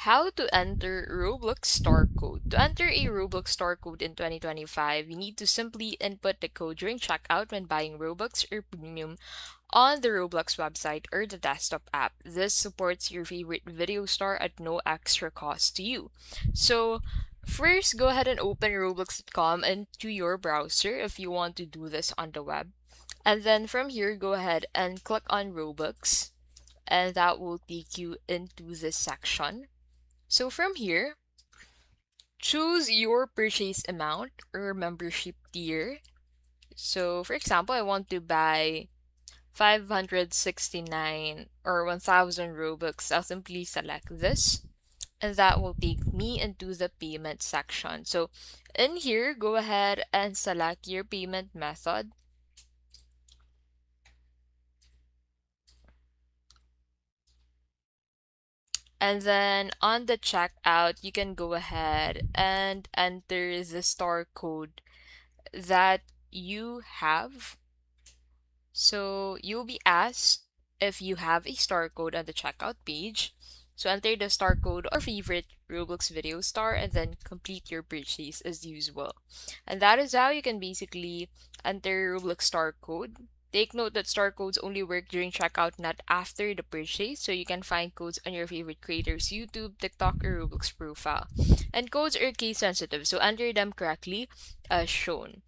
How to enter Roblox store code. To enter a Roblox store code in 2025, you need to simply input the code during checkout when buying Robux or Premium on the Roblox website or the desktop app. This supports your favorite video store at no extra cost to you. So, first, go ahead and open roblox.com into your browser if you want to do this on the web. And then from here, go ahead and click on Robux, and that will take you into this section. So from here, choose your purchase amount or membership tier. So for example, I want to buy 569 or 1000 Robux. I'll simply select this, and that will take me into the payment section. So in here, go ahead and select your payment method. And then on the checkout, you can go ahead and enter the store code that you have. So you'll be asked if you have a star code on the checkout page. So enter the star code or favorite Roblox video star and then complete your purchase as usual. And that is how you can basically enter Roblox star code. Take note that star codes only work during checkout, not after the purchase, so you can find codes on your favorite creators' YouTube, TikTok, or Roblox profile. And codes are case sensitive, so enter them correctly as shown.